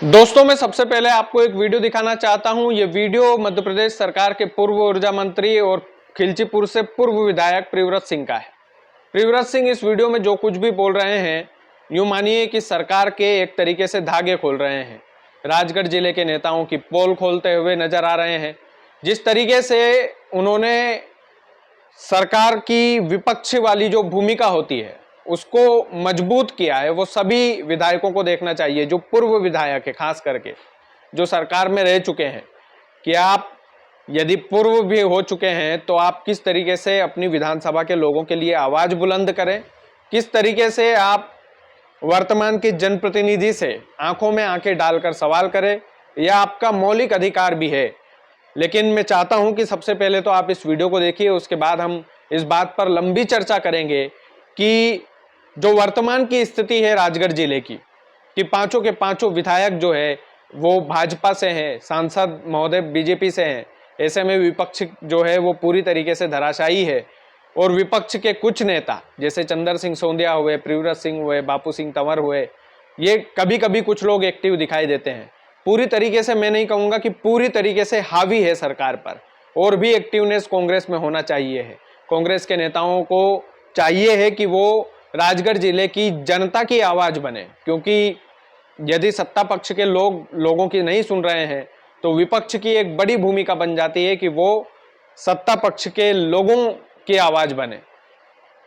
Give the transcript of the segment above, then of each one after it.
दोस्तों मैं सबसे पहले आपको एक वीडियो दिखाना चाहता हूं। ये वीडियो मध्य प्रदेश सरकार के पूर्व ऊर्जा मंत्री और खिलचीपुर से पूर्व विधायक प्रियव्रत सिंह का है। प्रियव्रत सिंह इस वीडियो में जो कुछ भी बोल रहे हैं, यूं मानिए कि सरकार के एक तरीके से धागे खोल रहे हैं। राजगढ़ जिले के नेताओं की पोल खोलते हुए नजर आ रहे हैं। जिस तरीके से उन्होंने सरकार की विपक्ष वाली जो भूमिका होती है उसको मजबूत किया है, वो सभी विधायकों को देखना चाहिए जो पूर्व विधायक है, खास करके जो सरकार में रह चुके हैं, कि आप यदि पूर्व भी हो चुके हैं तो आप किस तरीके से अपनी विधानसभा के लोगों के लिए आवाज बुलंद करें, किस तरीके से आप वर्तमान के जनप्रतिनिधि से आंखों में आंखें डालकर सवाल करें। यह आपका मौलिक अधिकार भी है। लेकिन मैं चाहता हूं कि सबसे पहले तो आप इस वीडियो को देखिए, उसके बाद हम इस बात पर लंबी चर्चा करेंगे कि जो वर्तमान की स्थिति है राजगढ़ जिले की, कि पांचों के पांचों विधायक जो है वो भाजपा से हैं, सांसद महोदय बीजेपी से हैं। ऐसे में विपक्ष जो है वो पूरी तरीके से धराशायी है और विपक्ष के कुछ नेता जैसे चंद्र सिंह सोंदिया हुए, प्रियव्रत सिंह हुए, बापू सिंह तंवर हुए, ये कभी कभी कुछ लोग एक्टिव दिखाई देते हैं। पूरी तरीके से मैं नहीं कहूंगा कि पूरी तरीके से हावी है सरकार पर, और भी एक्टिवनेस कांग्रेस में होना चाहिए है। कांग्रेस के नेताओं को चाहिए है कि वो राजगढ़ जिले की जनता की आवाज बने, क्योंकि यदि सत्ता पक्ष के लोगों की नहीं सुन रहे हैं तो विपक्ष की एक बड़ी भूमिका बन जाती है कि वो सत्ता पक्ष के लोगों की आवाज बने।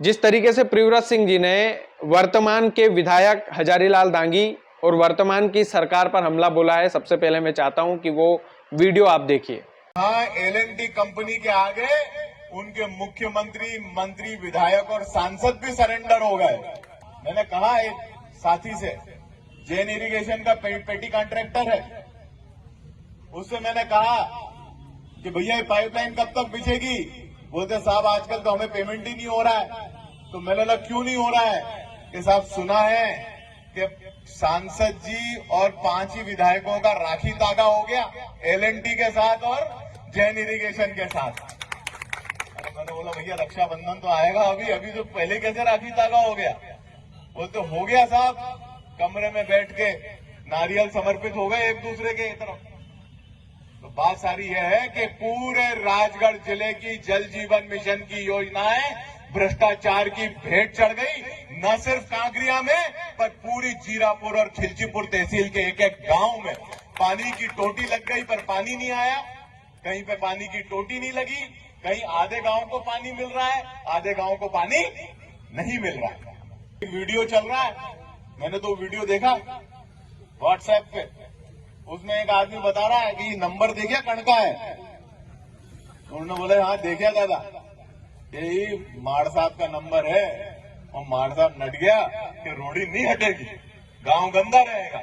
जिस तरीके से प्रियव्रत सिंह जी ने वर्तमान के विधायक हजारीलाल दांगी और वर्तमान की सरकार पर हमला बोला है, सबसे पहले मैं चाहता हूं कि वो वीडियो आप देखिए। हाँ, एल&टी कंपनी के आगे उनके मुख्यमंत्री, मंत्री, विधायक और सांसद भी सरेंडर हो गए। मैंने कहा एक साथी से, जैन इरिगेशन का पेटी कॉन्ट्रैक्टर है, उससे मैंने कहा कि भैया ये पाइपलाइन कब तक बिछेगी? बोलते साहब आजकल तो हमें पेमेंट ही नहीं हो रहा है। तो मैंने लगा क्यों नहीं हो रहा है? कि साहब सुना है कि सांसद जी और 5 ही विधायकों का राखी तागा हो गया एल&टी के साथ और जैन इरिगेशन के साथ। अरे मैंने बोला भैया रक्षाबंधन तो आएगा, अभी तो पहले कैसे राखी तागा हो गया? बोलते हो गया साहब, कमरे में बैठ के नारियल समर्पित हो गए एक दूसरे के तरफ। तो बात सारी यह है कि पूरे राजगढ़ जिले की जल जीवन मिशन की योजनाएं भ्रष्टाचार की भेंट चढ़ गई। न सिर्फ कांकरिया में पर पूरी जीरापुर और खिलचीपुर तहसील के एक एक गांव में पानी की टोटी लग गई पर पानी नहीं आया। कहीं पे पानी की टोटी नहीं लगी, कहीं आधे गांव को पानी मिल रहा है, आधे गांव को पानी नहीं मिल रहा है। वीडियो चल रहा है, मैंने तो वीडियो देखा व्हाट्सएप पे, उसमें एक आदमी बता रहा है कि नंबर देखिए कणका है। उन्होंने बोला हाँ देखिए दादा, यही माड़ साहब का नंबर है। और माड़ साहब नट गया कि रोड़ी नहीं हटेगी, गांव गंदा रहेगा।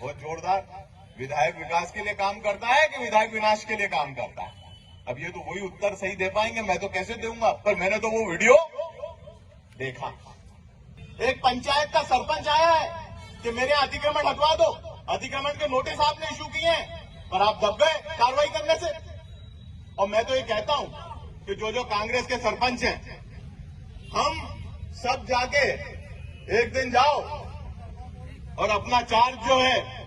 बहुत जोरदार। विधायक विकास के लिए काम करता है कि विधायक विनाश के लिए काम करता है? अब ये तो वही उत्तर सही दे पाएंगे, मैं तो कैसे दूंगा, पर मैंने तो वो वीडियो देखा। एक पंचायत का सरपंच आया है कि मेरे अतिक्रमण हटवा दो, अतिक्रमण के नोटिस आपने इशू किए हैं पर आप दब गए कार्रवाई करने से। और मैं तो ये कहता हूं कि जो कांग्रेस के सरपंच हैं, हम सब जाके एक दिन जाओ और अपना चार्ज जो है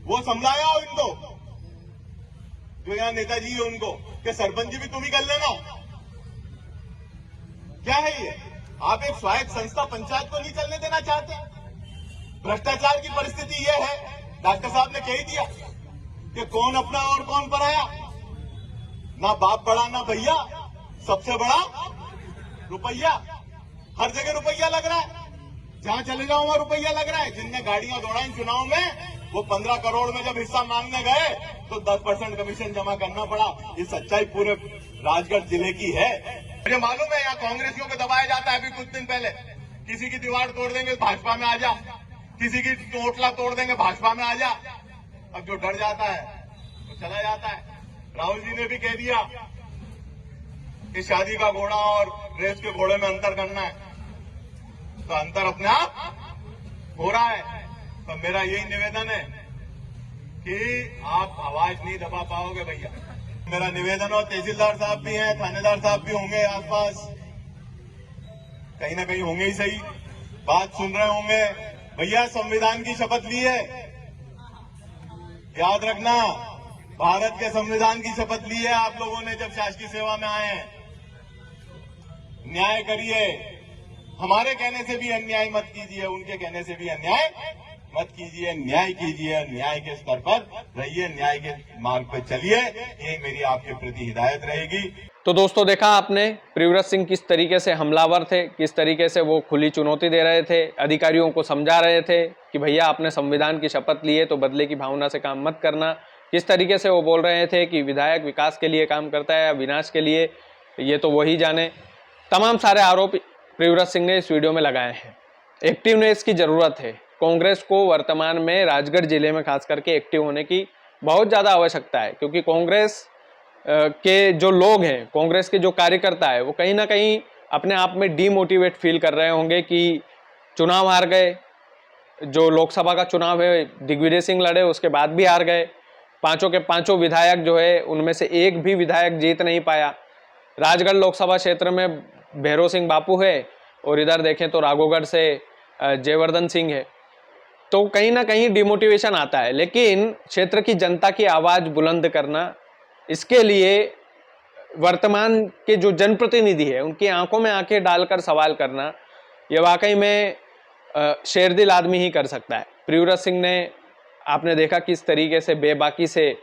वो संभलाया हो इनको, जो यहाँ नेताजी है उनको, कि सरपंच जी भी तुम ही कर लेना। क्या है ये? आप एक स्वायत्त संस्था पंचायत को नहीं चलने देना चाहते? भ्रष्टाचार की परिस्थिति यह है, डॉक्टर साहब ने कह ही दिया कि कौन अपना और कौन पराया। ना बाप बड़ा ना भैया, सबसे बड़ा रुपया। हर जगह रुपया लग रहा है, जहां चले जाओ वहां रुपया लग रहा है। जिनने गाड़ियां दौड़ाई चुनाव में, वो 15 करोड़ में जब हिस्सा मांगने गए तो 10% कमीशन जमा करना पड़ा। ये सच्चाई पूरे राजगढ़ जिले की है। मुझे मालूम है यहाँ कांग्रेसियों को दबाया जाता है। अभी कुछ दिन पहले किसी की दीवार तोड़ देंगे भाजपा में आ जा, किसी की टोटला तोड़ देंगे भाजपा में आ जा। अब जो डर जाता है वो चला जाता है। राहुल जी ने भी कह दिया कि शादी का घोड़ा और रेस के घोड़े में अंतर करना है, तो अंतर अपने आप हो रहा है। तो मेरा यही निवेदन है कि आप आवाज नहीं दबा पाओगे भैया। मेरा निवेदन, और तहसीलदार साहब भी हैं, थानेदार साहब भी होंगे आसपास, कहीं ना कहीं होंगे ही सही, बात सुन रहे होंगे। भैया संविधान की शपथ ली है, याद रखना, भारत के संविधान की शपथ ली है आप लोगों ने जब शासकीय सेवा में आए हैं। न्याय करिए, हमारे कहने से भी अन्याय मत कीजिए, उनके कहने से भी अन्याय मत कीजिए, न्याय कीजिए, न्याय के स्तर पर रहिए, न्याय के मार्ग पर चलिए, ये मेरी आपके प्रति हिदायत रहेगी। तो दोस्तों देखा आपने प्रियव्रत सिंह किस तरीके से हमलावर थे, किस तरीके से वो खुली चुनौती दे रहे थे, अधिकारियों को समझा रहे थे कि भैया आपने संविधान की शपथ ली है तो बदले की भावना से काम मत करना। किस तरीके से वो बोल रहे थे कि विधायक विकास के लिए काम करता है या विनाश के लिए, ये तो वही जाने। तमाम सारे आरोप प्रियव्रत सिंह ने इस वीडियो में लगाए हैं। एक्टिवनेस की जरूरत है, कांग्रेस को वर्तमान में राजगढ़ जिले में खास करके एक्टिव होने की बहुत ज़्यादा आवश्यकता है, क्योंकि कांग्रेस के जो लोग हैं, कांग्रेस के जो कार्यकर्ता है, वो कहीं ना कहीं अपने आप में डीमोटिवेट फील कर रहे होंगे कि चुनाव हार गए। जो लोकसभा का चुनाव है दिग्विजय सिंह लड़े, उसके बाद भी हार गए। पांचों के पांचों विधायक जो है उनमें से एक भी विधायक जीत नहीं पाया। राजगढ़ लोकसभा क्षेत्र में भैरव सिंह बापू है और इधर देखें तो राघोगढ़ से जयवर्धन सिंह है। तो कहीं ना कहीं डिमोटिवेशन आता है, लेकिन क्षेत्र की जनता की आवाज़ बुलंद करना, इसके लिए वर्तमान के जो जनप्रतिनिधि है उनकी आंखों में आंखें डालकर सवाल करना, यह वाकई में शेरदिल आदमी ही कर सकता है। प्रियव्रत सिंह ने, आपने देखा किस तरीके से बेबाकी से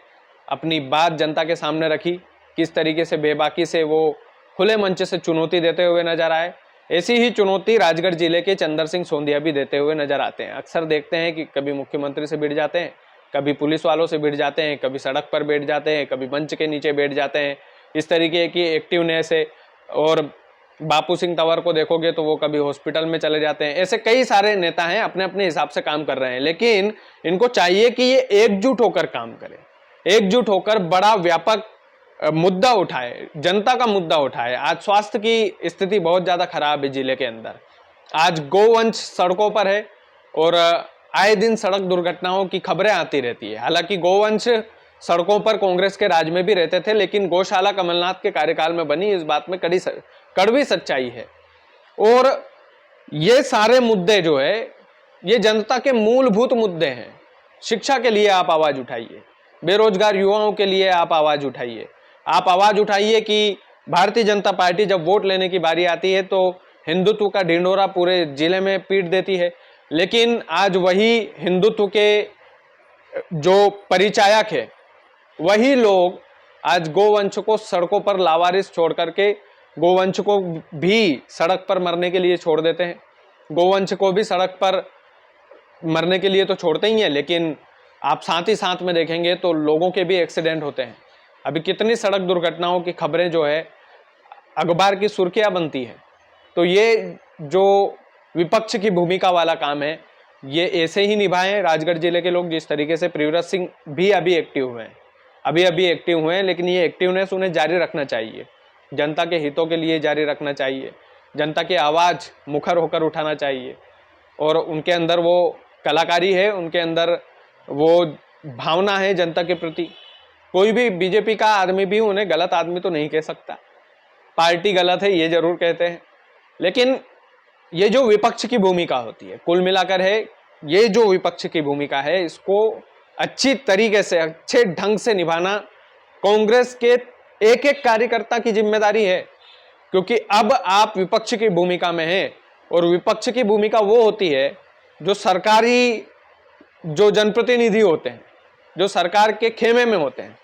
अपनी बात जनता के सामने रखी, किस तरीके से बेबाकी से वो खुले मंच से चुनौती देते हुए नजर आए। ऐसी ही चुनौती राजगढ़ जिले के चंदर सिंह सोंधिया भी देते हुए नजर आते हैं। अक्सर देखते हैं कि कभी मुख्यमंत्री से भिड़ जाते हैं, कभी पुलिस वालों से भिड़ जाते हैं, कभी सड़क पर बैठ जाते हैं, कभी मंच के नीचे बैठ जाते हैं। इस तरीके की एक्टिवनेस है। और बापू सिंह तंवर को देखोगे तो वो कभी हॉस्पिटल में चले जाते हैं। ऐसे कई सारे नेता हैं, अपने अपने हिसाब से काम कर रहे हैं, लेकिन इनको चाहिए कि ये एकजुट होकर काम करें, एकजुट होकर बड़ा व्यापक मुद्दा उठाए, जनता का मुद्दा उठाए। आज स्वास्थ्य की स्थिति बहुत ज्यादा खराब है जिले के अंदर। आज गोवंश सड़कों पर है और आए दिन सड़क दुर्घटनाओं की खबरें आती रहती है। हालांकि गोवंश सड़कों पर कांग्रेस के राज में भी रहते थे, लेकिन गौशाला कमलनाथ के कार्यकाल में बनी, इस बात में कड़वी सच्चाई है। और ये सारे मुद्दे जो है ये जनता के मूलभूत मुद्दे हैं। शिक्षा के लिए आप आवाज उठाइए, बेरोजगार युवाओं के लिए आप आवाज उठाइए। आप आवाज उठाइए कि भारतीय जनता पार्टी जब वोट लेने की बारी आती है तो हिंदुत्व का ढिंढोरा पूरे जिले में पीट देती है, लेकिन आज वही हिंदुत्व के जो परिचायक है, वही लोग आज गोवंश को सड़कों पर लावारिस छोड़ करके गोवंश को भी सड़क पर मरने के लिए छोड़ देते हैं। गोवंश को भी सड़क पर मरने के लिए तो छोड़ते ही हैं, लेकिन आप साथ ही साथ में देखेंगे तो लोगों के भी एक्सीडेंट होते हैं। अभी कितनी सड़क दुर्घटनाओं की खबरें जो है अखबार की सुर्खियां बनती है। तो ये जो विपक्ष की भूमिका वाला काम है, ये ऐसे ही निभाएं राजगढ़ जिले के लोग, जिस तरीके से प्रियव्रत सिंह भी अभी एक्टिव हुए हैं, अभी एक्टिव हुए हैं। लेकिन ये एक्टिवनेस उन्हें जारी रखना चाहिए, जनता के हितों के लिए जारी रखना चाहिए, जनता की आवाज़ मुखर होकर उठाना चाहिए। और उनके अंदर वो कलाकारी है, उनके अंदर वो भावना है जनता के प्रति। कोई भी बीजेपी का आदमी भी उन्हें गलत आदमी तो नहीं कह सकता, पार्टी गलत है ये जरूर कहते हैं, लेकिन ये जो विपक्ष की भूमिका होती है, कुल मिलाकर है ये जो विपक्ष की भूमिका है, इसको अच्छी तरीके से, अच्छे ढंग से निभाना कांग्रेस के एक एक कार्यकर्ता की जिम्मेदारी है। क्योंकि अब आप विपक्ष की भूमिका में हैं, और विपक्ष की भूमिका वो होती है जो सरकारी, जो जनप्रतिनिधि होते हैं, जो सरकार के खेमे में होते हैं,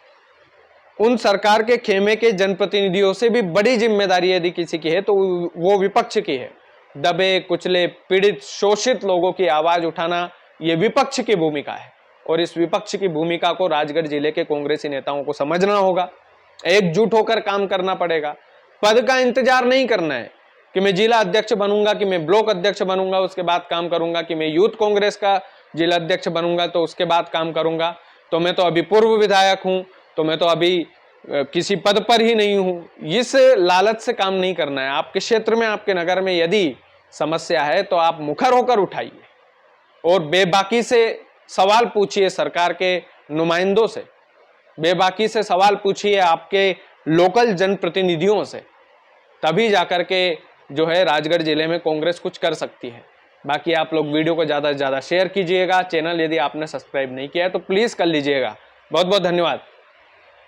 उन सरकार के खेमे के जनप्रतिनिधियों से भी बड़ी जिम्मेदारी यदि किसी की है तो वो विपक्ष की है। दबे कुचले पीड़ित शोषित लोगों की आवाज उठाना ये विपक्ष की भूमिका है, और इस विपक्ष की भूमिका को राजगढ़ जिले के कांग्रेसी नेताओं को समझना होगा, एकजुट होकर काम करना पड़ेगा। पद का इंतजार नहीं करना है कि मैं जिला अध्यक्ष बनूंगा, कि मैं ब्लॉक अध्यक्ष बनूंगा उसके बाद काम करूंगा, कि मैं यूथ कांग्रेस का जिला अध्यक्ष बनूंगा तो उसके बाद काम करूंगा, तो मैं तो अभी पूर्व विधायक हूं, तो मैं तो अभी किसी पद पर ही नहीं हूं। इस लालच से काम नहीं करना है। आपके क्षेत्र में, आपके नगर में यदि समस्या है तो आप मुखर होकर उठाइए और बेबाकी से सवाल पूछिए सरकार के नुमाइंदों से, बेबाकी से सवाल पूछिए आपके लोकल जनप्रतिनिधियों से, तभी जाकर के जो है राजगढ़ जिले में कांग्रेस कुछ कर सकती है। बाकी आप लोग वीडियो को ज़्यादा से ज़्यादा शेयर कीजिएगा। चैनल यदि आपने सब्सक्राइब नहीं किया है तो प्लीज़ कर लीजिएगा। बहुत बहुत धन्यवाद।